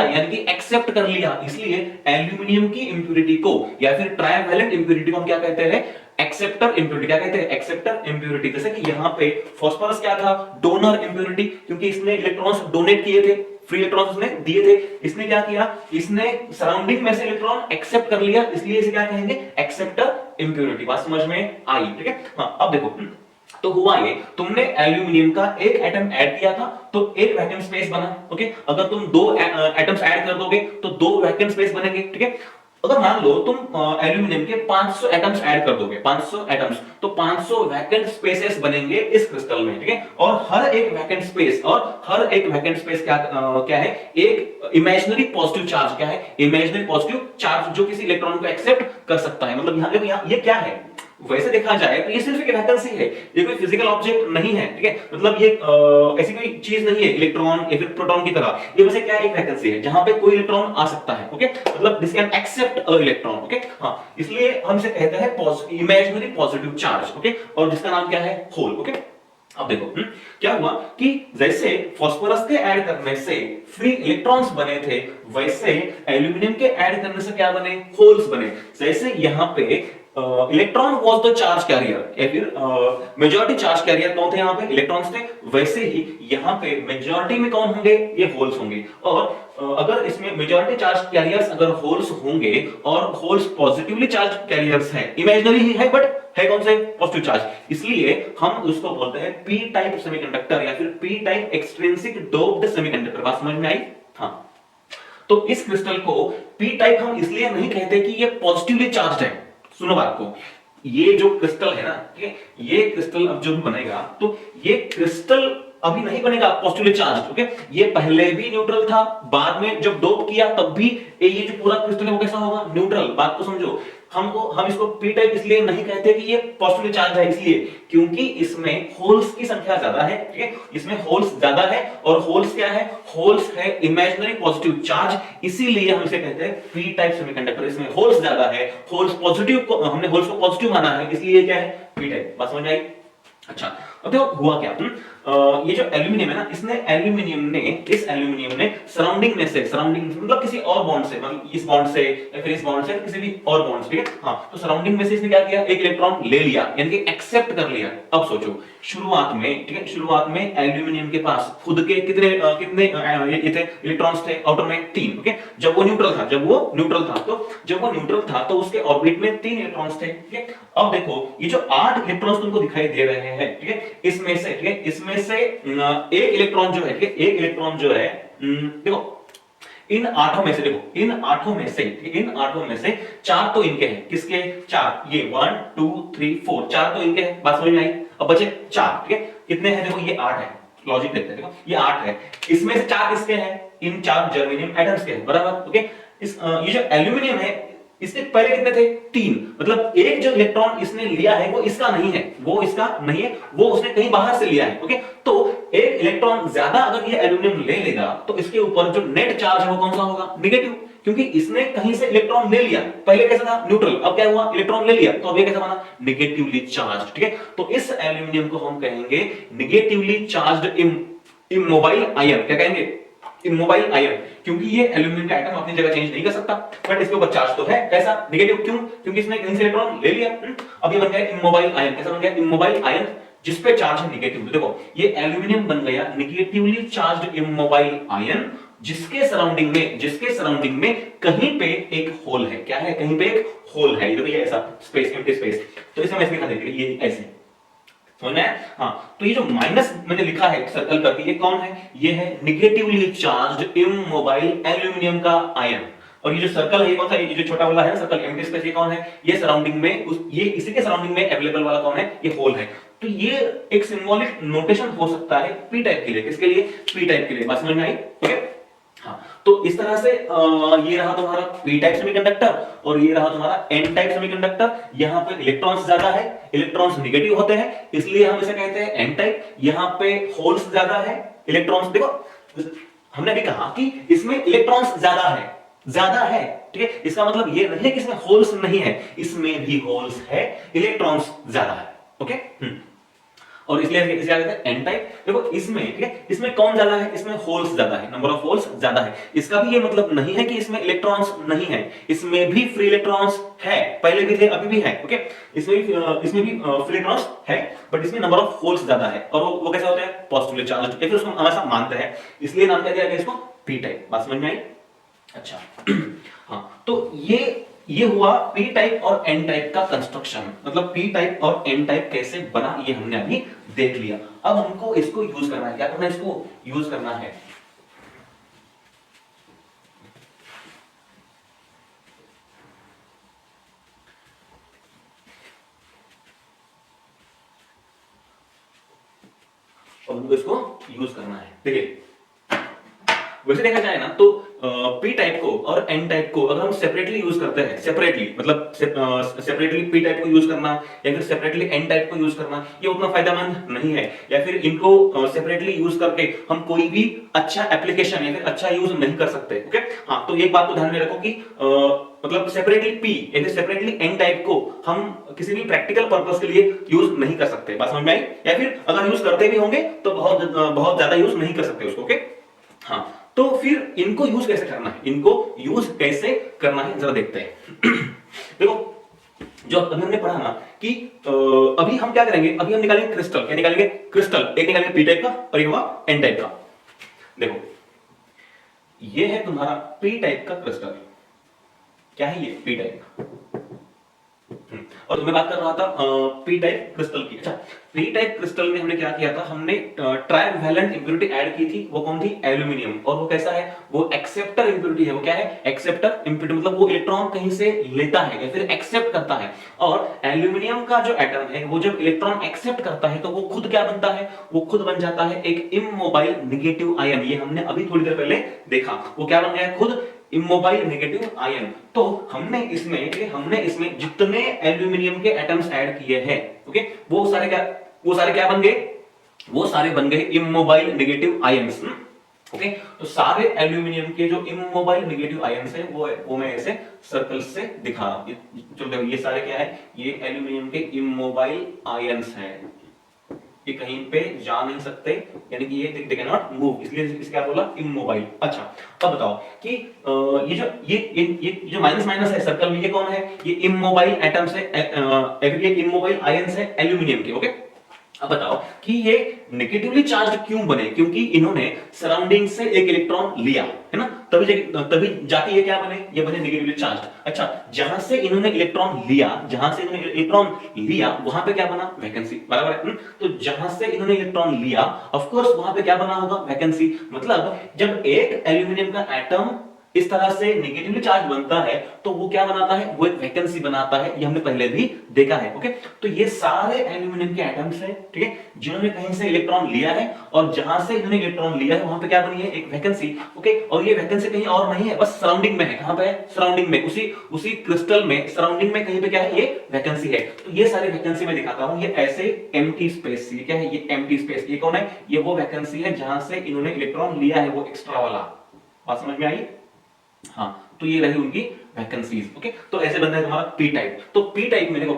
यानी कि एक्सेप्ट कर लिया। इसलिए एल्यूमिनियम की इंप्योरिटी को या फिर ट्राइवैलेंट इंप्योरिटी को हम क्या कहते हैं, एक्सेप्टर इंप्योरिटी। क्या कहते हैं, एक्सेप्टर इंप्योरिटी। जैसे कि यहाँ पे फास्फोरस क्या था, डोनर इंप्योरिटी, क्योंकि इसने इलेक्ट्रॉन्स डोनेट किए थे, फ्री इलेक्ट्रॉन्स उसने दिए थे। इसने क्या किया, इसने सराउंडिंग में से इलेक्ट्रॉन एक्सेप्ट कर लिया, इसलिए इसे क्या कहेंगे, एक्सेप्टर इंप्योरिटी। बात समझ में आई, ठीक है। हाँ, अब देखो, तो हुआ ये, तुमने एल्यूमिनियम का एक एटम ऐड किया था तो एक वैकेंट स्पेस बना। ओके, अगर तुम 2 एटम्स ऐड कर दोगे तो 2 वैकेंट स्पेस बनेंगे, ठीक है। अगर मान लो तुम एल्यूमिनियम के 500 एटम्स ऐड कर दोगे, 500 एटम्स, तो 500 वैकेंट स्पेसेस बनेंगे इस क्रिस्टल में, ठीक है। और हर एक वैकेंट स्पेस क्या है, एक इमेजिनरी पॉजिटिव चार्ज। क्या है, इमेजिनरी पॉजिटिव चार्ज जो किसी इलेक्ट्रॉन को एक्सेप्ट कर सकता है। मतलब यहाँ ये क्या है, वैसे देखा जाए तो ये सिर्फ एक वैकेंसी है, ये कोई फिजिकल ऑब्जेक्ट नहीं है, ठीक है, मतलब ये ऐसी कोई चीज नहीं है इलेक्ट्रॉन या फिर प्रोटॉन की तरह, ये वैसे क्या एक वैकेंसी है जहां पे कोई इलेक्ट्रॉन आ सकता है, ओके, मतलब this can accept a electron, okay, हाँ, इसलिए हम इसे कहते हैं इमेजिनरी पॉजिटिव चार्ज, ओके, और जिसका नाम क्या है, होल, ओके। अब देखो क्या हुआ कि जैसे फास्फोरस के ऐड करने से फ्री इलेक्ट्रॉन्स बने थे, वैसे एल्यूमिनियम के ऐड करने से क्या बने, होल्स बने। जैसे यहां पे electron was the charge carrier, या फिर मेजॉरिटी चार्ज कैरियर कौन थे, यहां पे इलेक्ट्रॉन्स थे, वैसे ही यहां पे मेजॉरिटी में कौन होंगे, ये होल्स होंगे। और अगर इसमें मेजॉरिटी चार्ज कैरियर्स अगर होल्स होंगे और होल्स पॉजिटिवली चार्ज कैरियर्स हैं, इमेजिनरी ही है बट है कौन से, पॉजिटिव चार्ज, इसलिए हम उसको बोलते हैं पी टाइप सेमीकंडक्टर या फिर P type extrinsic doped semiconductor. बात समझ में आई? हाँ, तो इस क्रिस्टल को पी टाइप हम इसलिए नहीं कहते कि ये पॉजिटिवली चार्ज है। सुनो बात को, ये जो क्रिस्टल है ना, ठीक है, ये क्रिस्टल अब जो भी बनेगा तो ये क्रिस्टल अभी नहीं बनेगा पॉजिटिवली चार्ज, ओके, ये पहले भी न्यूट्रल था, बाद में जब डोप किया तब भी ये जो पूरा क्रिस्टल है वो कैसा होगा, न्यूट्रल। बात को समझो, हम इसको पी टाइप इसलिए नहीं कहते कि ये पॉजिटिवली चार्ज है, इसलिए क्योंकि इसमें होल्स की संख्या ज्यादा है, ठीक है, इसमें होल्स ज्यादा है, और होल्स क्या है, होल्स है इमेजिनरी पॉजिटिव चार्ज, इसीलिए हम इसे कहते हैं पी टाइप सेमीकंडक्टर। इसमें होल्स ज्यादा है, होल्स पॉजिटिव को हमने होल्स को पॉजिटिव माना है, इसलिए क्या है, पी टाइप। बात समझ आई? अच्छा, अब देखो हुआ क्या, ये जो एल्यूमिनियम है ना, इस एल्यूमिनियम ने सराउंडिंग मतलब किसी और बॉन्ड से, मतलब इस बॉन्ड से या फिर इस बॉन्ड से किसी भी और बॉन्ड से, ठीक है, हाँ, तो सराउंडिंग में से इसने क्या किया, एक इलेक्ट्रॉन ले लिया, यानी कि एक्सेप्ट कर लिया। अब सोचो, शुरुआत में, ठीक है, शुरुआत में एल्यूमिनियम के पास खुद के कितने ये थे इलेक्ट्रॉन्स थे, आउटर में 3, ओके, जब वो न्यूट्रल था, जब वो न्यूट्रल था तो उसके ऑर्बिट में 3 इलेक्ट्रॉन्स थे, ठीक है। अब देखो ये जो 8 इलेक्ट्रॉन्स तुमको दिखाई दे रहे हैं, ठीक है, इसमें से, ठीक है, इसमें से एक इलेक्ट्रॉन जो है, ठीक है, एक इलेक्ट्रॉन जो है, देखो इन आठों में से, देखो इन आठों में से, इन आठों में से 4 तो इनके हैं, किसके, 4, ये 1 2 3 4, 4 तो इनके हैं। बात समझ में आई? अब बचे 4, ठीक है, कितने हैं, देखो ये 8 है, लॉजिक देखते हैं, देखो ये 8 है, इसमें से 4 किसके हैं, इन 4 जर्मेनियम एटम्स के हैं, बराबर, ओके। ये जो एल्यूमिनियम है, इसके पहले कितने थे, 3, मतलब एक जो इलेक्ट्रॉन इसने लिया है वो इसका नहीं है, वो उसने कहीं बाहर से लिया है, ओके। तो एक इलेक्ट्रॉन ज्यादा अगर ये एल्यूमिनियम ले लेगा तो इसके ऊपर जो नेट चार्ज है वो कौन सा होगा, निगेटिव, क्योंकि इसने कहीं से इलेक्ट्रॉन ले लिया, पहले कैसा था, न्यूट्रल, अब क्या हुआ, इलेक्ट्रॉन ले लिया, तो अब ये कैसा बना, निगेटिवली चार्ज, ठीक है। तो इस एल्यूमिनियम को हम कहेंगे निगेटिवली चार्ज्ड इमोबाइल आयन, क्या कहेंगे, इमोबाइल आयन, क्योंकि ये एल्यूमिनियम का एटम अपनी जगह चेंज नहीं कर सकता, बट इसके ऊपर चार्ज तो है, कैसा, निगेटिव, क्यों, क्योंकि इसने कहीं से इलेक्ट्रॉन ले लिया। अब ये बन गया इमोबाइल आयन, कैसा बन गया, इमोबाइल आयन, जिस पे चार्ज है निगेटिव। देखो ये एल्यूमिनियम बन गया निगेटिवली चार्ज्ड इमोबाइल आयन, जिसके सराउंडिंग में कहीं पे एक होल है, क्या है, कहीं पे एक होल है, ये ऐसा स्पेस, एम्प्टी स्पेस, तो इसे मैं इसमें दिखा देती, ये ऐसे समझ में? हाँ, तो ये जो माइनस मैंने लिखा है सर्कल करके, ये कौन है, ये है निगेटिवली चार्ज्ड इमोबाइल एल्यूमिनियम का आयन। और ये जो सर्कल है ये कौन सा, ये जो छोटा वाला है ना सर्कल, एम्प्टी स्पेस, ये कौन है, ये सराउंडिंग में ये इसी के सराउंडिंग में अवेलेबल वाला कौन है, ये होल है। तो ये एक सिंबॉलिक नोटेशन हो सकता है पी टाइप के लिए, किसके लिए, पी टाइप के लिए। बात समझ में आई? ओके, हाँ, तो इस तरह से ये रहा तुम्हारा पी टाइप सेमीकंडक्टर और ये रहा तुम्हारा एन टाइप सेमीकंडक्टर। यहां पे इलेक्ट्रॉन्स ज्यादा है, इलेक्ट्रॉन्स नेगेटिव होते हैं, इसलिए हम इसे कहते हैं एन टाइप। यहां पे होल्स ज्यादा है, इलेक्ट्रॉन्स, देखो हमने अभी कहा कि इसमें इलेक्ट्रॉन्स ज्यादा है, ठीक है, इसका मतलब ये नहीं है कि इसमें होल्स नहीं है, इसमें भी होल्स है, इलेक्ट्रॉन्स ज्यादा है, ओके। और इसलिए इसे क्या कहते हैं, एन टाइप। देखो इसमें, ठीक है, इसमें कौन ज्यादा है, इसमें होल्स ज्यादा है, नंबर ऑफ होल्स ज्यादा है। इसका भी ये मतलब नहीं है कि इसमें इलेक्ट्रॉन्स नहीं है, इसमें भी फ्री इलेक्ट्रॉन्स है, पहले भी थे अभी भी है, ओके। इसमें भी फ्री इलेक्ट्रॉन्स है, बट इसमें नंबर ऑफ होल्स ज्यादा है, और वो कैसे होते हैं, पॉजिटिवली चार्ज्ड, या फिर उसको हम ऐसा मानते हैं, इसलिए नाम क्या दिया गया इसको, पी टाइप। बात समझ में आई? अच्छा हाँ, तो ये हुआ पी टाइप और एन टाइप का कंस्ट्रक्शन, मतलब पी टाइप और एन टाइप कैसे बना ये हमने अभी देख लिया। अब हमको इसको यूज करना है, क्या करना है, इसको यूज करना है। अब हमको इसको यूज करना है। देखिए वैसे देखा जाए ना तो पी टाइप को और एन टाइप को अगर हम सेपरेटली यूज करते हैं, सेपरेटली मतलब सेपरेटली पी टाइप को यूज करना या फिर सेपरेटली एन टाइप को यूज करना, ये उतना फायदेमंद नहीं है। या फिर इनको सेपरेटली यूज करके हम कोई भी अच्छा एप्लीकेशन या फिर अच्छा यूज नहीं कर सकते। ओके, हाँ, तो एक बात को ध्यान में रखो कि मतलब सेपरेटली पी या फिर सेपरेटली एन टाइप को हम किसी भी प्रैक्टिकल पर्पस के लिए यूज नहीं कर सकते। बात समझ में आई? या फिर अगर यूज करते भी होंगे तो बहुत ज्यादा यूज नहीं कर सकते उसको। ओके, हाँ, तो फिर इनको यूज कैसे करना है, इनको यूज कैसे करना है जरा देखते हैं। देखो, जो अभी हमने पढ़ा ना कि अभी हम क्या करेंगे, अभी हम निकालेंगे क्रिस्टल। क्या निकालेंगे? क्रिस्टल। एक निकालेंगे पी टाइप का और एक होगा एन टाइप का। देखो, ये है तुम्हारा पी टाइप का क्रिस्टल। क्या है ये? P type. और मैं बात कर रहा था पी टाइप क्रिस्टल की। अच्छा, पी टाइप क्रिस्टल में हमने क्या किया था, हमने ट्राइवैलेंट इंप्योरिटी ऐड की थी। वो कौन थी? एल्यूमिनियम। और वो कैसा है? वो एक्सेप्टर इंप्योरिटी है। वो क्या है? एक्सेप्टर इंप्योरिटी, मतलब वो इलेक्ट्रॉन कहीं से लेता है या फिर एक्सेप्ट करता है। और एल्यूमिनियम का जो एटम है वो जब इलेक्ट्रॉन एक्सेप्ट करता है तो वो खुद क्या बनता है? वो खुद बन जाता है एक इमोबाइल नेगेटिव आयन। ये हमने अभी थोड़ी देर पहले देखा। वो क्या बन गया? खुद इमोबाइल नेगेटिव आयन। तो हमने इसमें जितने एल्यूमिनियम के एटम्स ऐड किए हैं, ओके, वो सारे क्या बन गए? वो सारे बन गए इमोबाइल नेगेटिव आयंस। ओके, तो सारे एल्यूमिनियम के जो इमोबाइल नेगेटिव आयंस है वो मैं ऐसे सर्कल से दिखा रहा हूं। चलो देखो, ये सारे क्या है? ये एल्यूमिनियम के इमोबाइल आयंस हैं। ये कहीं पे जा नहीं सकते, यानी कि ये दे कैन नॉट मूव, इसलिए इसे क्या बोला? इमोबाइल। अच्छा, अब बताओ कि ये जो माइनस माइनस है सर्कल में, ये कौन है? ये इमोबाइल एटम्स है, ये इमोबाइल आयंस है एल्यूमिनियम के। ओके, अब बताओ कि ये नेगेटिवली चार्ज क्यों बने? क्योंकि इन्होंने सराउंडिंग से एक इलेक्ट्रॉन लिया है ना, तभी जाके ये क्या बने? ये बने नेगेटिवली चार्ज। अच्छा, जहां से इन्होंने इलेक्ट्रॉन लिया वहां पे क्या बना? वैकेंसी। बराबर है? तो जहां से इन्होंने इलेक्ट्रॉन लिया, ऑफ कोर्स वहां पे क्या बना होगा? वैकेंसी। मतलब जब एक एल्यूमिनियम का एटम इस तरह से नेगेटिवली चार्ज बनता है तो वो क्या बनाता है? वो एक वैकेंसी बनाता है। ये हमने पहले भी देखा है। ओके, तो ये सारे एल्यूमिनियम के एटम्स हैं, ठीक है, जिन्होंने कहीं से इलेक्ट्रॉन लिया है और जहां से इन्होंने इलेक्ट्रॉन लिया है वहां पे क्या बनी है? एक वैकेंसी। ओके, और ये वैकेंसी कहीं और नहीं है, बस सराउंडिंग में है। कहां पे है? सराउंडिंग में, उसी क्रिस्टल में सराउंडिंग में कहीं पे क्या है? ये वैकेंसी है। तो ये सारी वैकेंसी मैं दिखाता हूं। ये ऐसे एम्प्टी स्पेस, ये क्या है? ये एम्प्टी स्पेस। ये कौन है? ये वो वैकेंसी है जहां से इन्होंने इलेक्ट्रॉन लिया है, वो एक्स्ट्रा वाला। बात समझ में आई? हाँ, तो ये रही उनकी वैकेंसीज। ओके, तो ऐसे बनता है तुम्हारा पी टाइप। तो पी टाइप में देखो,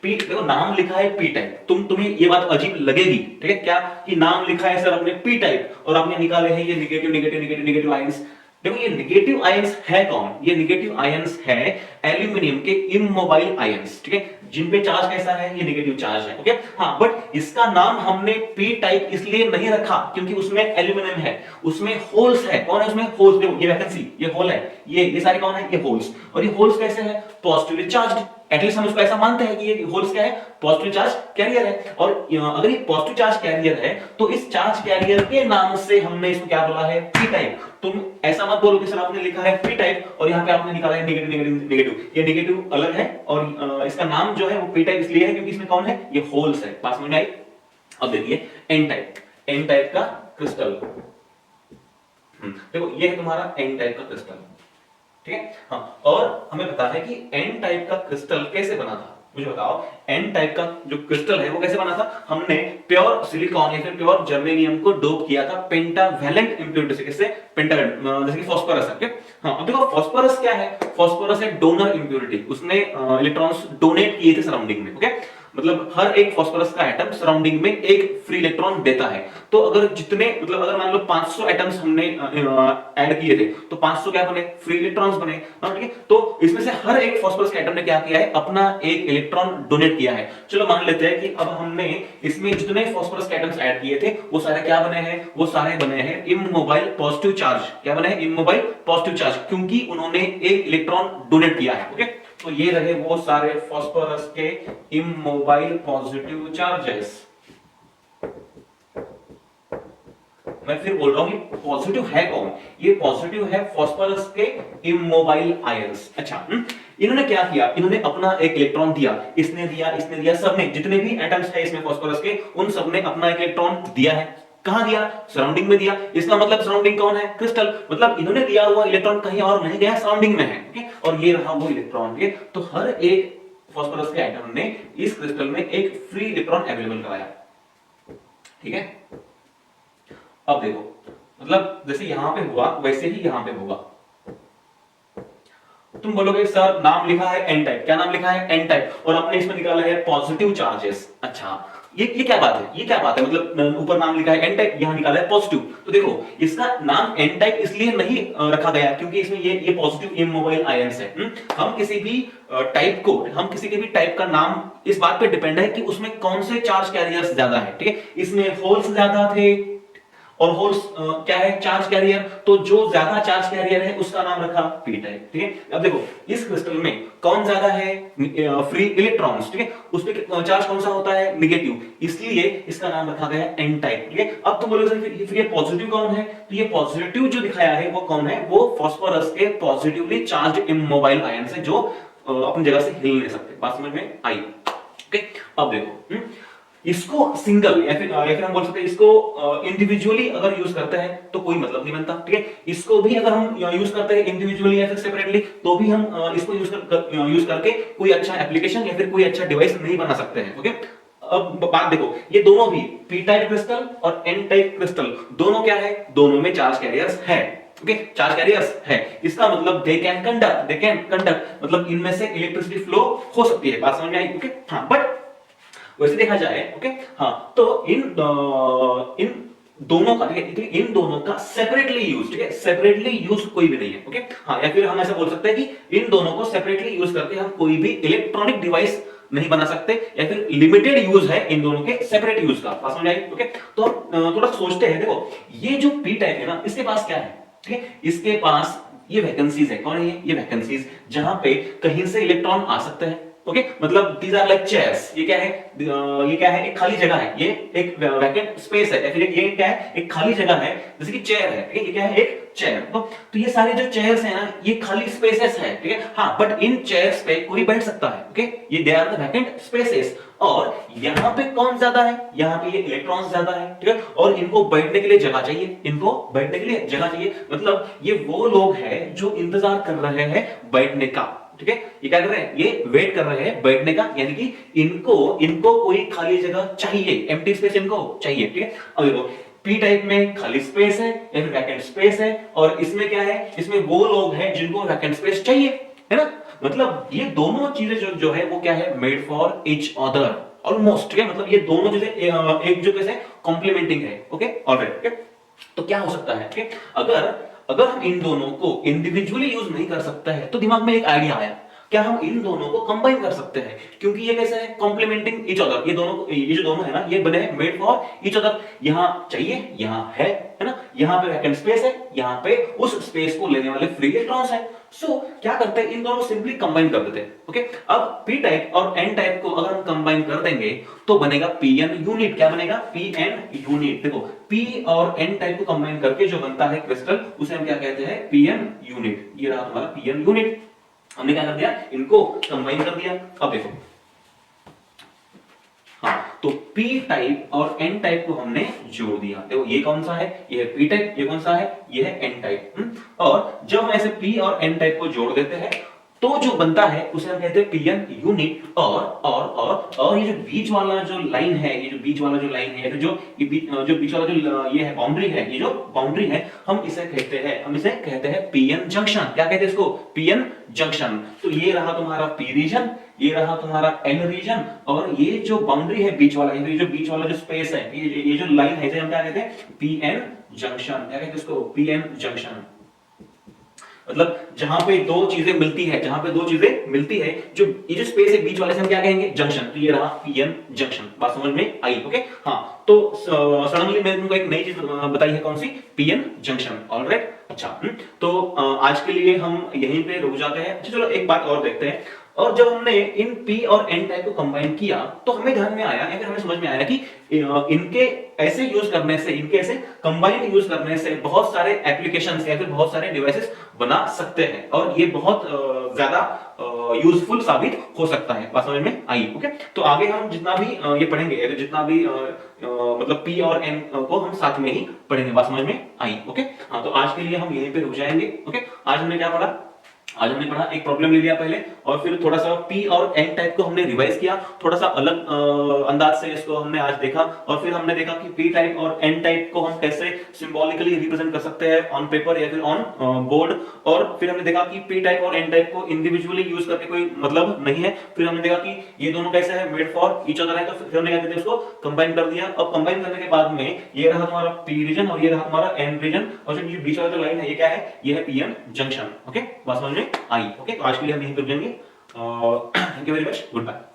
देखो नाम लिखा है पी टाइप। तुम्हें ये बात अजीब लगेगी, ठीक है, क्या कि नाम लिखा है सर अपने पी टाइप और आपने निकाले हैं ये negative negative negative negative ions. देखो, ये नेगेटिव आयंस है कौन? ये नेगेटिव आयंस है एल्यूमिनियम के इमोबाइल आयंस, ठीक है, जिन पे चार्ज कैसा है? ये नेगेटिव चार्ज है। ओके, हाँ, बट इसका नाम हमने पी टाइप इसलिए नहीं रखा क्योंकि उसमें एल्यूमिनियम है, उसमें होल्स है। कौन है उसमें? होल्स। देखो, ये वैकेंसी, ये होल है, ये सारे कौन है? ये होल्स। और ये होल्स कैसे है? Positively charged. एटलीस्ट हम उसको ऐसा मानते हैं कि ये होल्स क्या है? पॉजिटिव चार्ज कैरियर है। और अगर ये पॉजिटिव चार्ज कैरियर है तो इस चार्ज कैरियर के नाम से हमने इसको क्या बोला है? P type. तुम ऐसा मत बोलो कि सर आपने लिखा है पी टाइप और यहाँ पे आपने निकाला है नेगेटिव नेगेटिव नेगेटिव। ये नेगेटिव अलग है और इसका नाम जो है वो पी टाइप इसलिए है क्योंकि इसमें कौन है? ये होल्स है। पास में आई? अब देखिए एन टाइप का क्रिस्टल। देखो, ये है तुम्हारा एन टाइप का क्रिस्टल, ठीक है, हाँ। और हमें पता है कि एन टाइप का क्रिस्टल कैसे बना था। मुझे बताओ, एन टाइप का जो क्रिस्टल है वो कैसे बना था? हमने प्योर सिलिकॉन या फिर प्योर जर्मेनियम को डोप किया था पेंटावैलेंट इंप्योरिटी से। किससे? पेंटावैलेंट, जैसे कि फास्फोरस है। हाँ, अब देखो फास्फोरस क्या है? फास्फोरस है डोनर इंप्योरिटी। उसने इलेक्ट्रॉन्स डोनेट किए थे सराउंडिंग में। ओके, मतलब हर एक फास्फोरस का एटम सराउंडिंग में एक फ्री इलेक्ट्रॉन देता है। तो अगर जितने मतलब अगर मान लो 500 एटम्स हमने ऐड किए थे तो 500 क्या बने? फ्री इलेक्ट्रॉन्स बने। ठीक है, तो इसमें से हर एक फास्फोरस के एटम ने क्या किया है? अपना एक इलेक्ट्रॉन डोनेट किया है। चलो मान लेते हैं कि अब हमने इसमें जितने फास्फोरस के एटम्स ऐड किए थे वो सारे क्या बने हैं? वो सारे बने हैं इमोबाइल पॉजिटिव चार्ज। क्या बने हैं? इमोबाइल पॉजिटिव चार्ज, क्योंकि उन्होंने एक इलेक्ट्रॉन डोनेट किया है। ओके, तो ये रहे वो सारे फास्फोरस के इमोबाइल पॉजिटिव चार्जेस। मैं फिर बोल रहा हूं कि पॉजिटिव है कौन? ये पॉजिटिव है फास्फोरस के इमोबाइल आयंस। अच्छा, इन्होंने क्या किया? इन्होंने अपना एक इलेक्ट्रॉन दिया, इसने दिया, सबने, जितने भी एटम्स है इसमें फास्फोरस के, उन सबने अपना एक इलेक्ट्रॉन दिया है। कहां दिया, सराउंडिंग में दिया। इसका मतलब सराउंडिंग कौन है, क्रिस्टल, मतलब इन्होंने दिया हुआ इलेक्ट्रॉन कहीं और नहीं गया, सराउंडिंग में है, ठीक है, और ये रहा वो इलेक्ट्रॉन, ठीक है। तो हर एक फास्फोरस के एटम ने इस क्रिस्टल में एक फ्री इलेक्ट्रॉन अवेलेबल कराया, ठीक है। अब देखो, मतलब जैसे यहां पे हुआ वैसे ही यहां पे होगा। तुम बोलोगे सर नाम लिखा है एन टाइप, क्या नाम लिखा है, एन टाइप, और आपने इसमें निकाला है पॉजिटिव चार्जेस। अच्छा, ये क्या बात है, ये क्या बात है, मतलब ऊपर नाम लिखा है एन टाइप, यहां निकाला है पॉजिटिव। तो देखो इसका नाम एन टाइप इसलिए नहीं रखा गया क्योंकि इसमें ये पॉजिटिव इमोबाइल आयंस है। हम किसी भी टाइप को, हम किसी के भी टाइप का नाम इस बात पे डिपेंड है कि उसमें कौन से चार्ज कैरियर्स ज्यादा है, ठीक है। इसमें होल्स ज्यादा थे और होल्स क्या है, चार्ज कैरियर, तो जो ज्यादा चार्ज कैरियर है उसका नाम रखा पी टाइप, ठीक है। अब देखो इस क्रिस्टल में कौन ज्यादा है, फ्री इलेक्ट्रॉन्स, ठीक है, उस पे चार्ज कौन सा होता है, नेगेटिव, इसलिए इसका नाम रखा गया एन टाइप, ठीक है। अब तुम बोलोगे सर फिर ये पॉजिटिव कौन है, तो ये पॉजिटिव जो दिखाया है वो कौन है, वो फास्फोरस के पॉजिटिवली चार्ज्ड इमोबाइल आयन है जो अपनी जगह से हिल नहीं सकते। बात समझ में आई, ओके। अब देखो इसको सिंगल या फिर हम बोल सकते हैं इसको इंडिविजुअली अगर यूज करते हैं तो कोई मतलब नहीं बनता, ठीक है। इसको भी अगर हम यूज करते हैं इंडिविजुअली या फिर सेपरेटली तो भी हम इसको यूज करके कोई अच्छा एप्लीकेशन या फिर कोई अच्छा डिवाइस नहीं बना सकते हैं, ओके। अब बात देखो, ये दोनों भी पी टाइप क्रिस्टल और एन टाइप क्रिस्टल दोनों क्या है, दोनों में चार्ज कैरियर्स है, ओके, चार्ज कैरियर्स है। इसका मतलब दे कैन कंडक्ट, मतलब इनमें से इलेक्ट्रिसिटी फ्लो हो सकती है। बात समझ में आई, ओके। हाँ, बट वैसे देखा जाए, ओके, हाँ, तो इन दोनों का, ठीक है, इन दोनों का सेपरेटली यूज, ठीक है, सेपरेटली यूज कोई भी नहीं है, ओके। हाँ, या फिर हम ऐसा बोल सकते हैं कि इन दोनों को सेपरेटली यूज करके हम कोई भी इलेक्ट्रॉनिक डिवाइस नहीं बना सकते, या फिर लिमिटेड यूज है इन दोनों के सेपरेट यूज का। बात समझ आई, ओके। तो हम थोड़ा सोचते हैं, देखो ये जो पी टाइप है ना, इसके पास क्या है, ठीक है, इसके पास ये वैकेंसीज है। कौन है ये वैकेंसीज, जहां पे कहीं से इलेक्ट्रॉन आ सकते हैं, ओके, मतलब दीज आर लाइक चेयर्स। ये क्या है, ये क्या है, एक खाली जगह है, ये एक वैकेंट स्पेस है, या फिर ये क्या है, एक खाली जगह है, जैसे कि चेयर है, ठीक है, ये क्या है, एक चेयर। तो ये सारे जो चेयर्स हैं ना, ये खाली स्पेसेस है, ठीक है। हाँ, बट इन चेयर्स पे कोई बैठ सकता है, ओके, ये they are the vacant spaces. और यहाँ पे कौन ज्यादा है, यहाँ पे ये इलेक्ट्रॉन्स ज्यादा है, ठीक है, और इनको बैठने के लिए जगह चाहिए, इनको बैठने के लिए जगह चाहिए, मतलब ये वो लोग हैं जो इंतजार कर रहे हैं बैठने का, ठीक है। ये क्या कर रहे हैं, ये वेट कर रहे हैं बैठने का, यानी कि इनको कोई खाली जगह चाहिए, एम्प्टी स्पेस इनको चाहिए, ठीक है। अब देखो पी टाइप में खाली स्पेस है या फिर वैकेंट स्पेस है, और इसमें क्या है, इसमें वो लोग हैं जिनको वैकेंट स्पेस चाहिए, है ना। मतलब ये दोनों चीजें जो है वो क्या है, made for each other almost, ठीक है, मतलब ये दोनों चीजें एक जो कैसे कॉम्प्लीमेंटिंग है, ओके, ऑलराइट, ठीक है। तो क्या हो सकता है, ठीक है, अगर हम इन दोनों को इंडिविजुअली यूज नहीं कर सकते हैं तो दिमाग में एक आइडिया आया, क्या हम इन दोनों को कंबाइन कर सकते हैं, क्योंकि ये कैसे है, कॉम्प्लीमेंटिंग ईच अदर, ये जो दोनों है ना, ये बने मेड फॉर ईच अदर। यहां चाहिए, यहां है ना, यहां पे वैकेंट स्पेस है, यहां पे उस स्पेस को लेने वाले फ्री इलेक्ट्रॉन्स है। सो क्या करते हैं, इन दोनों को सिंपली कंबाइन कर देते हैं, ओके। अब पी टाइप और एन टाइप को अगर हम कंबाइन कर देंगे तो बनेगा पीएन यूनिट। क्या बनेगा, पीएन यूनिट। देखो पी और एन टाइप को कंबाइन करके जो बनता है क्रिस्टल, उसे हम क्या कहते हैं, पीएन यूनिट। ये रहा तुम्हारा पीएन यूनिट। हमने क्या कर दिया, इनको कंबाइन कर दिया। अब देखो, हाँ, तो पी टाइप और एन टाइप को हमने जोड़ दिया। देखो ये कौन सा है, ये है पी टाइप, ये कौन सा है, ये है एन टाइप। और जब हम ऐसे पी और एन टाइप को जोड़ देते हैं तो जो बनता है उसे हम कहते हैं पीएन यूनिट। और ये जो बीच वाला जो लाइन है, ये जो बीच वाला जो लाइन है, जो बीच वाला जो ये है बाउंड्री है, ये जो बाउंड्री है, हम इसे कहते हैं पीएन जंक्शन। क्या कहते हैं इसको, पीएन जंक्शन। तो ये रहा तुम्हारा पी रीजन, ये रहा तुम्हारा एन रीजन, और ये जो बाउंड्री है बीच वाला, ये जो बीच वाला जो स्पेस है, ये जो लाइन है, इसे हम क्या कहते हैं, पीएन जंक्शन। क्या कहते हैं इसको, पीएन जंक्शन। मतलब जहां पे दो चीजें मिलती है, जो ये जो स्पेस है बीच वाले से हम क्या कहेंगे, जंक्शन। तो ये रहा पीएन जंक्शन। बात समझ में आई, ओके। हाँ, तो सडनली मैंने तुमको एक नई चीज बताई है, कौन सी, पीएन जंक्शन, ऑलराइट। अच्छा, तो आज के लिए हम यहीं पे रुक जाते हैं। अच्छा चलो एक बात और देखते हैं। और जब हमने इन p और n टाइप को कंबाइन किया तो हमें ध्यान में आया या फिर हमें समझ में आया कि इनके ऐसे यूज करने से, इनके ऐसे कंबाइंड यूज करने से बहुत सारे एप्लीकेशंस या फिर बहुत सारे डिवाइसेस बना सकते हैं और ये बहुत ज्यादा यूजफुल साबित हो सकता है। बात समझ में आई? ओके, तो आगे हम जितना भी ये पढ़ेंगे या फिर जितना भी मतलब p और n को हम साथ में ही पढ़ेंगे। बात समझ में आई? ओके, हाँ, तो आज के लिए हम यहीं पे रुक जाएंगे। ओके, आज हमने क्या पढ़ा? आज हमने पढ़ा एक प्रॉब्लम ले लिया पहले और फिर थोड़ा सा p और n टाइप को हमने रिवाइज किया, थोड़ा सा अलग अंदाज से इसको हमने आज देखा और फिर हमने देखा कि p टाइप और n टाइप को हम कैसे सिंबॉलिकली रिप्रेजेंट कर सकते हैं ऑन पेपर या फिर ऑन बोर्ड। और फिर हमने देखा कि p टाइप और n टाइप को इंडिविजुअली यूज करके कोई मतलब नहीं है। फिर हमने देखा कि ये दोनों कैसे है, मेड फॉर ईच अदर है, तो फिर हमने क्या किया, उसको कंबाइन कर दिया। अब कंबाइन करने के बाद में ये रहा तुम्हारा p रीजन और ये रहा तुम्हारा n रीजन और जो बीच वाला जो लाइन है ये क्या है, ये है pn जंक्शन। ओके, बात समझ में आई? ओके, तो आज के लिए हम यहीं पे रुकेंगे। Thank you very much, good bye.